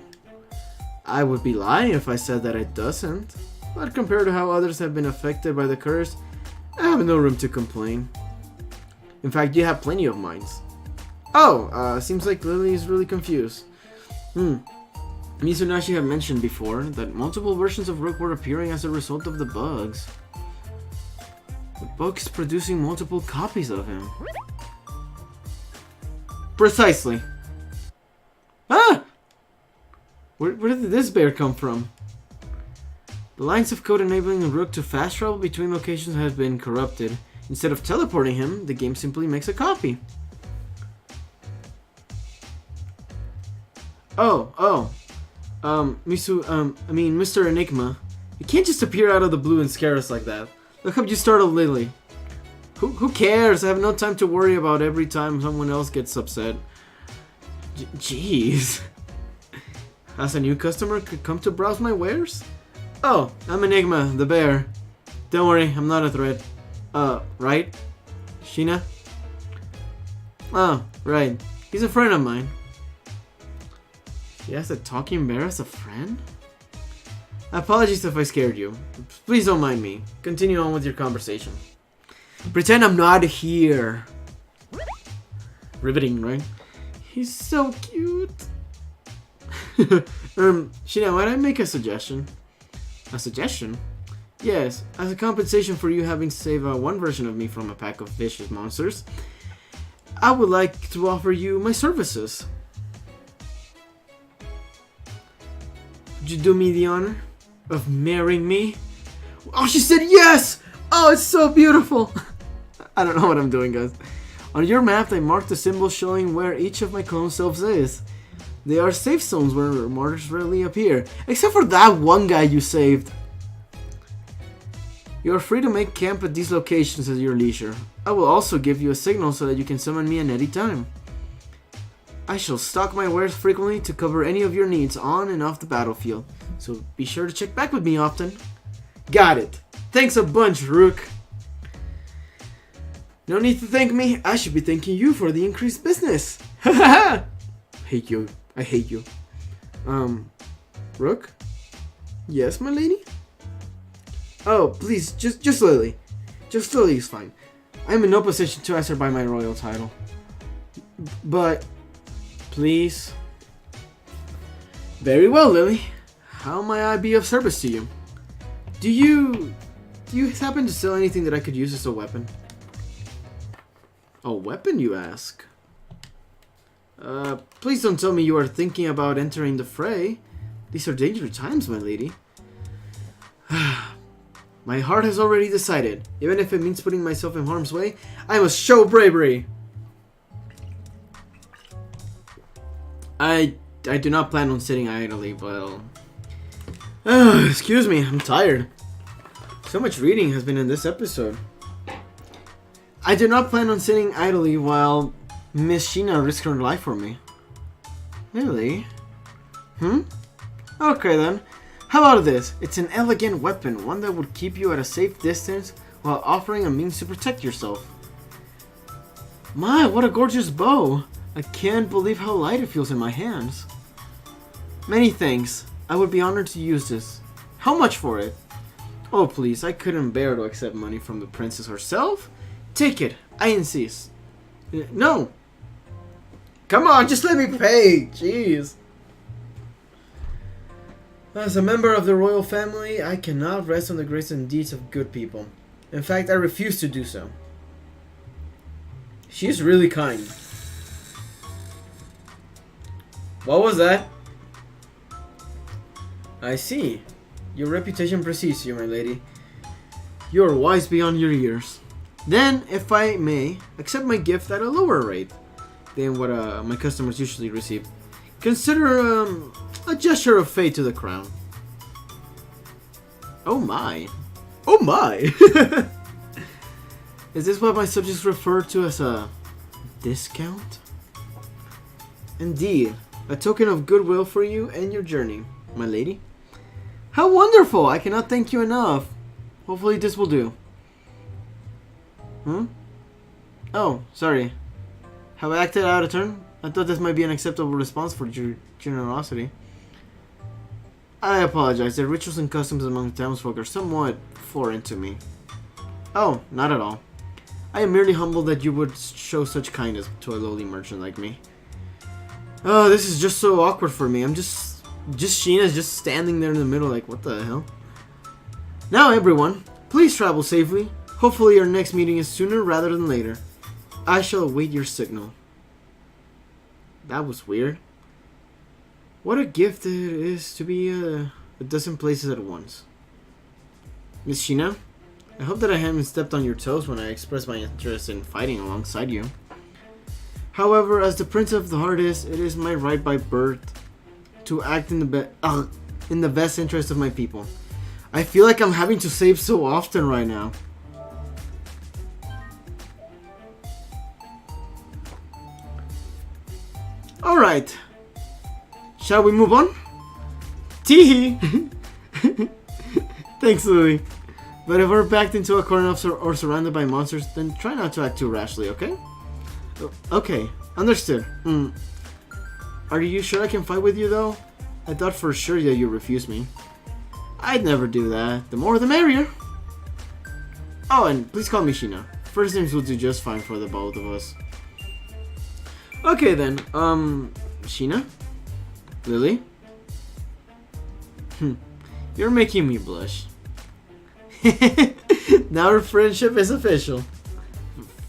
I would be lying if I said that it doesn't. But compared to how others have been affected by the curse, I have no room to complain. In fact, you have plenty of minds. Oh, seems like Lily is really confused. Misunashi had mentioned before that multiple versions of Rook were appearing as a result of the bugs. The bug's producing multiple copies of him. Precisely. Ah! Where did this bear come from? The lines of code enabling the Rook to fast travel between locations have been corrupted. Instead of teleporting him, the game simply makes a copy. Mr. Enigma, you can't just appear out of the blue and scare us like that. Look how you startled Lily. Who cares? I have no time to worry about every time someone else gets upset. Jeez. Has a new customer come to browse my wares? Oh, I'm Enigma, the bear. Don't worry, I'm not a threat. Right? Sheena? Oh, right. He's a friend of mine. She has a talking bear as a friend? Apologies if I scared you. Please don't mind me. Continue on with your conversation. Pretend I'm not here. Riveting, right? He's so cute. Sheena, might I make a suggestion? A suggestion? Yes, as a compensation for you having saved one version of me from a pack of vicious monsters, I would like to offer you my services. Would you do me the honor of marrying me? Oh, she said yes! Oh, it's so beautiful! I don't know what I'm doing, guys. On your map, I marked the symbol showing where each of my clone selves is. They are safe zones where martyrs rarely appear, except for that one guy you saved. You are free to make camp at these locations at your leisure. I will also give you a signal so that you can summon me at any time. I shall stock my wares frequently to cover any of your needs on and off the battlefield, so be sure to check back with me often. Got it. Thanks a bunch, Rook. No need to thank me. I should be thanking you for the increased business. Hahaha. Hate you. I hate you. Rook? Yes, my lady? Oh, please, just Lily. Just Lily is fine. I am in no position to answer by my royal title. But, please. Very well, Lily. How may I be of service to you? Do you happen to sell anything that I could use as a weapon? A weapon, you ask? Please don't tell me you are thinking about entering the fray. These are dangerous times, my lady. My heart has already decided. Even if it means putting myself in harm's way, I must show bravery. I do not plan on sitting idly, but... excuse me, I'm tired. So much reading has been in this episode. I do not plan on sitting idly while Miss Sheena risks her life for me. Really? Okay then. How about this? It's an elegant weapon, one that would keep you at a safe distance while offering a means to protect yourself. My, what a gorgeous bow! I can't believe how light it feels in my hands. Many thanks. I would be honored to use this. How much for it? Oh please, I couldn't bear to accept money from the princess herself. Take it, I insist. No! Come on, just let me pay! Jeez. As a member of the royal family, I cannot rest on the grace and deeds of good people. In fact, I refuse to do so. She's really kind. What was that? I see. Your reputation precedes you, my lady. You are wise beyond your years. Then, if I may, accept my gift at a lower rate than what my customers usually receive. Consider a gesture of faith to the crown. Oh my. Oh my! Is this what my subjects refer to as a discount? Indeed, a token of goodwill for you and your journey, my lady. How wonderful! I cannot thank you enough. Hopefully this will do. Oh, sorry. Have I acted out of turn? I thought this might be an acceptable response for your generosity. I apologize. The rituals and customs among the townsfolk are somewhat foreign to me. Oh, not at all. I am merely humbled that you would show such kindness to a lowly merchant like me. Oh, this is just so awkward for me. I'm just Sheena's just standing there in the middle like, what the hell? Now everyone, please travel safely. Hopefully our next meeting is sooner rather than later. I shall await your signal. That was weird. What a gift it is to be a dozen places at once. Miss Sheena, I hope that I haven't stepped on your toes when I expressed my interest in fighting alongside you. However, as the Prince of the Heart it is my right by birth to act in the best interest of my people. I feel like I'm having to save so often right now. Alright. Shall we move on? Teehee! Thanks, Lily. But if we're backed into a corner or surrounded by monsters, then try not to act too rashly, okay? Okay, understood. Are you sure I can fight with you, though? I thought for sure that you refused me. I'd never do that. The more the merrier. Oh, and please call me Sheena. First names will do just fine for the both of us. Okay then, Sheena? Lily? You're making me blush. Now our friendship is official.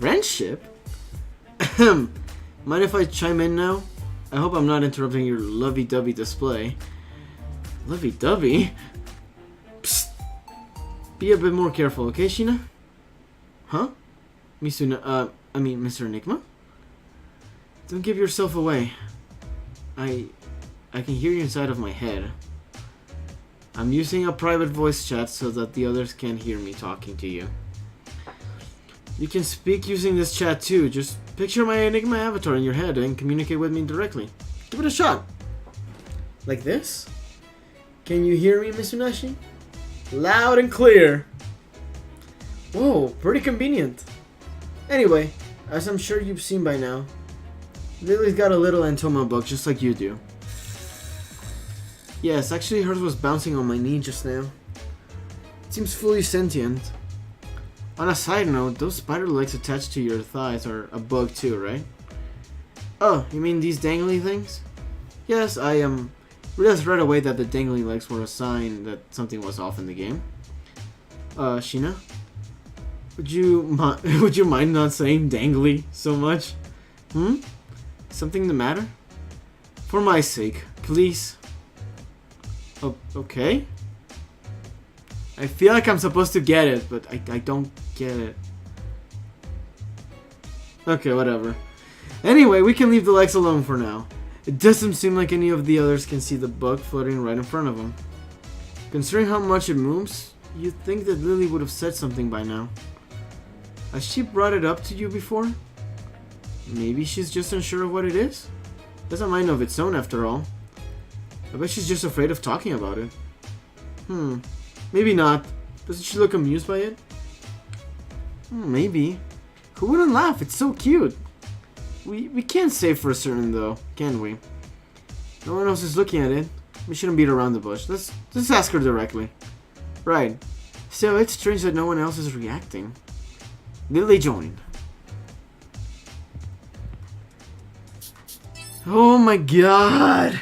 Friendship? Mind if I chime in now? I hope I'm not interrupting your lovey-dovey display. Lovey-dovey? Psst. Be a bit more careful, okay, Sheena? Huh? Mr. Enigma? Don't give yourself away. I can hear you inside of my head. I'm using a private voice chat so that the others can't hear me talking to you. You can speak using this chat too. Just picture my Enigma avatar in your head and communicate with me directly. Give it a shot. Like this? Can you hear me, Mitsunashi? Loud and clear. Whoa, pretty convenient. Anyway, as I'm sure you've seen by now, Lily's got a little Antoma bug just like you do. Yes, actually hers was bouncing on my knee just now. It seems fully sentient. On a side note, those spider legs attached to your thighs are a bug too, right? Oh, you mean these dangly things? Yes, I realized right away that the dangly legs were a sign that something was off in the game. Sheena? Would you mind not saying dangly so much? Something the matter? For my sake, please. Oh, okay. I feel like I'm supposed to get it, but I don't get it. Okay, whatever. Anyway, we can leave the legs alone for now. It doesn't seem like any of the others can see the bug floating right in front of them. Considering how much it moves, you'd think that Lily would have said something by now. Has she brought it up to you before? Maybe she's just unsure of what it is? Doesn't mind of its own after all. I bet she's just afraid of talking about it. Maybe not. Doesn't she look amused by it? Maybe. Who wouldn't laugh? It's so cute. We can't say for certain though, can we? No one else is looking at it. We shouldn't beat around the bush. Let's ask her directly. Right. Still, it's strange that no one else is reacting. Lily joined. Oh my god!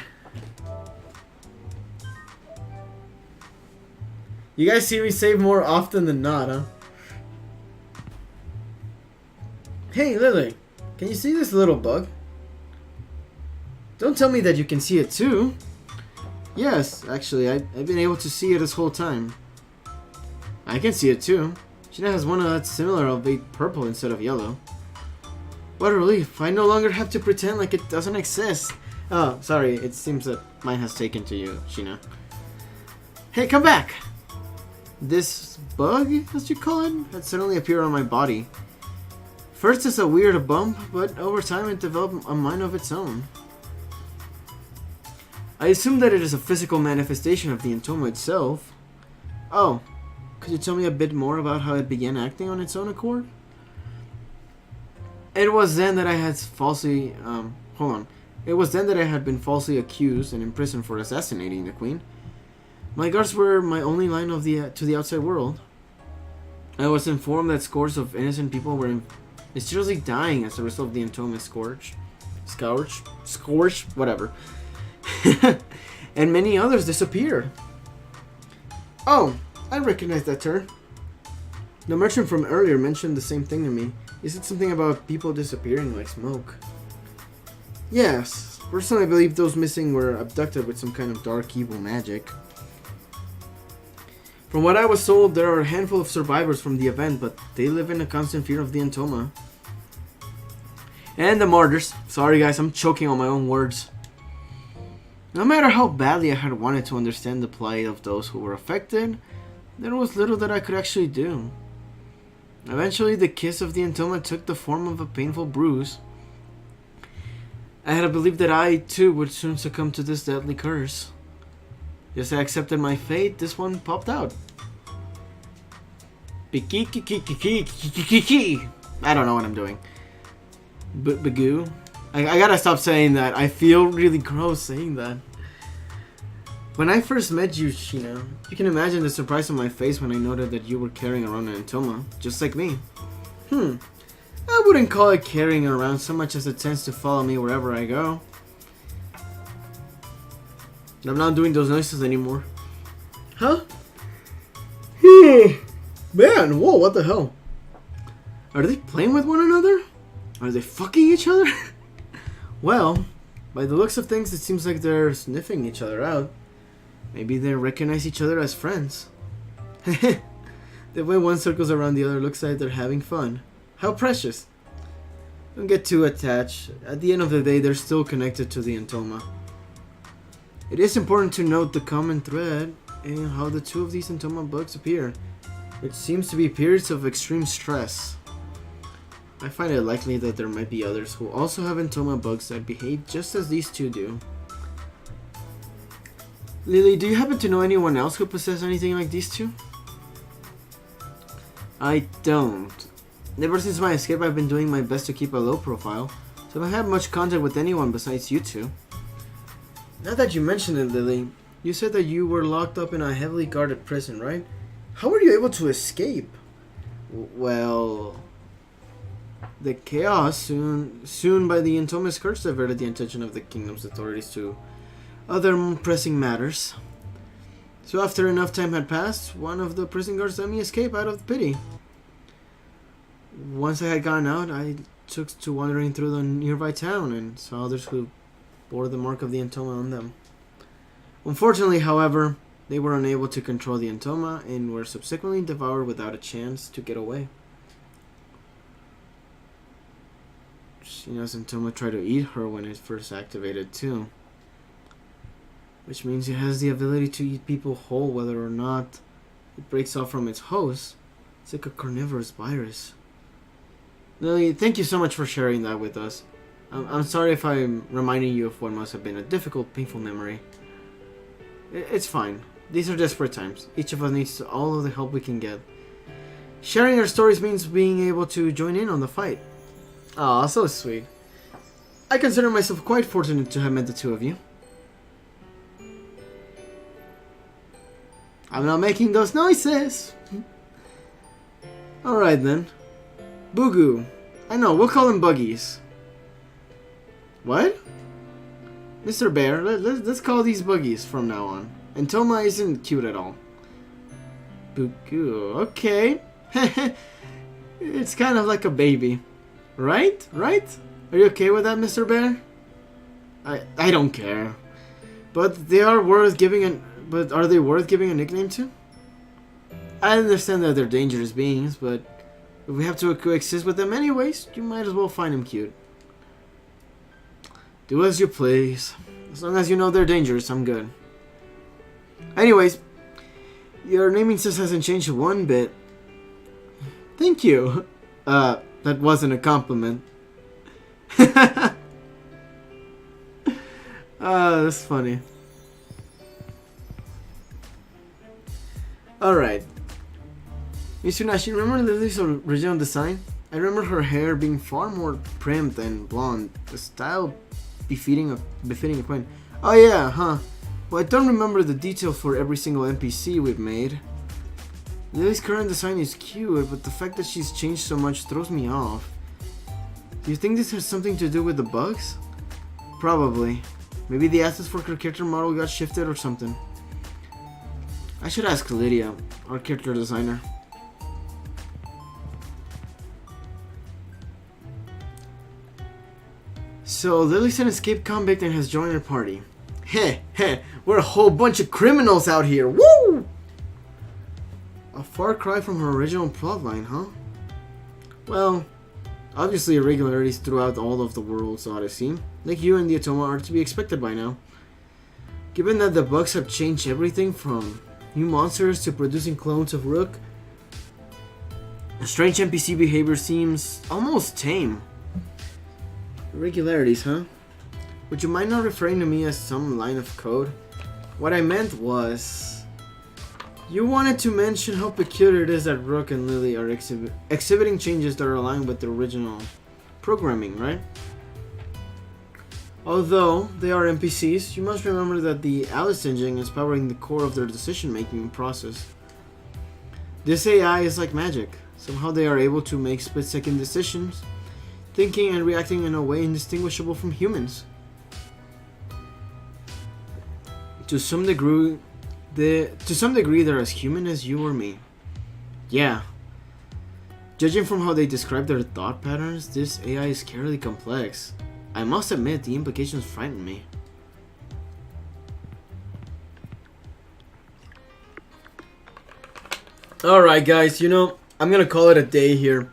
You guys see me save more often than not, huh? Hey, Lily. Can you see this little bug? Don't tell me that you can see it too. Yes, actually, I've been able to see it this whole time. I can see it too. Sheena has one that's similar, albeit purple instead of yellow. What a relief. I no longer have to pretend like it doesn't exist. Oh, sorry. It seems that mine has taken to you, Sheena. Hey, come back! This bug, as you call it, had suddenly appeared on my body. First it's a weird bump, but over time it developed a mind of its own. I assume that it is a physical manifestation of the Antoma itself. Oh, could you tell me a bit more about how it began acting on its own accord? It was then that I had falsely, It was then that I had been falsely accused and imprisoned for assassinating the queen. My guards were my only line of to the outside world. I was informed that scores of innocent people were mysteriously dying as a result of the Antoma scourge, whatever. And many others disappeared. Oh, I recognize that term. The merchant from earlier mentioned the same thing to me. Is it something about people disappearing like smoke? Yes. Personally, I believe those missing were abducted with some kind of dark evil magic. From what I was told, there are a handful of survivors from the event, but they live in a constant fear of the Antoma. And the martyrs. Sorry guys, I'm choking on my own words. No matter how badly I had wanted to understand the plight of those who were affected, there was little that I could actually do. Eventually, the kiss of the Antoma took the form of a painful bruise. I had believed that I, too, would soon succumb to this deadly curse. As I accepted my fate, this one popped out. I don't know what I'm doing. Bagoo? I gotta stop saying that. I feel really gross saying that. When I first met you, Sheena, you can imagine the surprise on my face when I noted that you were carrying around an Entoma, just like me. I wouldn't call it carrying around so much as it tends to follow me wherever I go. I'm not doing those noises anymore. Huh? Man, whoa, what the hell? Are they playing with one another? Are they fucking each other? Well, by the looks of things, it seems like they're sniffing each other out. Maybe they recognize each other as friends. The way one circles around the other looks like they're having fun. How precious. Don't get too attached. At the end of the day, they're still connected to the Entoma. It is important to note the common thread in how the two of these Entoma bugs appear. It seems to be periods of extreme stress. I find it likely that there might be others who also have Entoma bugs that behave just as these two do. Lily, do you happen to know anyone else who possesses anything like these two? I don't. Ever since my escape, I've been doing my best to keep a low profile, so I haven't had much contact with anyone besides you two. Now that you mention it, Lily, you said that you were locked up in a heavily guarded prison, right? How were you able to escape? Well, the chaos soon by the Entoma's curse diverted the attention of the kingdom's authorities to other more pressing matters. So after enough time had passed, one of the prison guards let me escape out of pity. Once I had gotten out, I took to wandering through the nearby town and saw others who bore the mark of the Entoma on them. Unfortunately, however, they were unable to control the Entoma and were subsequently devoured without a chance to get away. Sheena's Entoma tried to eat her when it first activated too. Which means it has the ability to eat people whole whether or not it breaks off from its host. It's like a carnivorous virus. Lily, thank you so much for sharing that with us. I'm sorry if I'm reminding you of what must have been a difficult, painful memory. It's fine. These are desperate times. Each of us needs all of the help we can get. Sharing our stories means being able to join in on the fight. Aw, so sweet. I consider myself quite fortunate to have met the two of you. I'm not making those noises. Alright then. Boogoo. I know, we'll call them buggies. What? Mr. Bear, let's call these buggies from now on. And Toma isn't cute at all. Boogoo, okay. It's kind of like a baby. Right? Right? Are you okay with that, Mr. Bear? I don't care. But they are worth giving are they worth giving a nickname to? I understand that they're dangerous beings, but if we have to coexist with them anyways, you might as well find them cute. Do as you please. As long as you know they're dangerous, I'm good. Anyways, your naming system hasn't changed one bit. Thank you. That wasn't a compliment. That's funny. Alright. Mitsunashi, remember Lily's original design? I remember her hair being far more primed and blonde. The style befitting a queen. Oh yeah, huh. Well, I don't remember the detail for every single NPC we've made. Lily's current design is cute, but the fact that she's changed so much throws me off. Do you think this has something to do with the bugs? Probably. Maybe the assets for her character model got shifted or something. I should ask Lydia, our character designer. So, Lily's an escaped convict and has joined our party. Heh, heh, we're a whole bunch of criminals out here, woo! A far cry from her original plotline, huh? Well, obviously irregularities throughout all of the world's Odyssey, like you and the Entoma, are to be expected by now. Given that the bugs have changed everything from new monsters to producing clones of Rook, strange NPC behavior seems almost tame. Irregularities, huh? Would you mind not referring to me as some line of code? What I meant was... You wanted to mention how peculiar it is that Rook and Lily are exhibiting changes that are aligned with the original programming, right? Although they are NPCs, you must remember that the Alice engine is powering the core of their decision-making process. This AI is like magic. Somehow they are able to make split-second decisions, thinking and reacting in a way indistinguishable from humans. To some degree, they're as human as you or me. Yeah. Judging from how they describe their thought patterns, this AI is scarily complex. I must admit, the implications frighten me. Alright guys, I'm gonna call it a day here.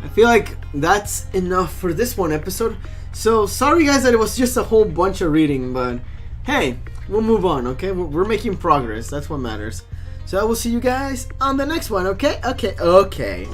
I feel like that's enough for this one episode. So, sorry guys that it was just a whole bunch of reading, but hey, we'll move on, okay? We're making progress, that's what matters. So I will see you guys on the next one, okay? Okay.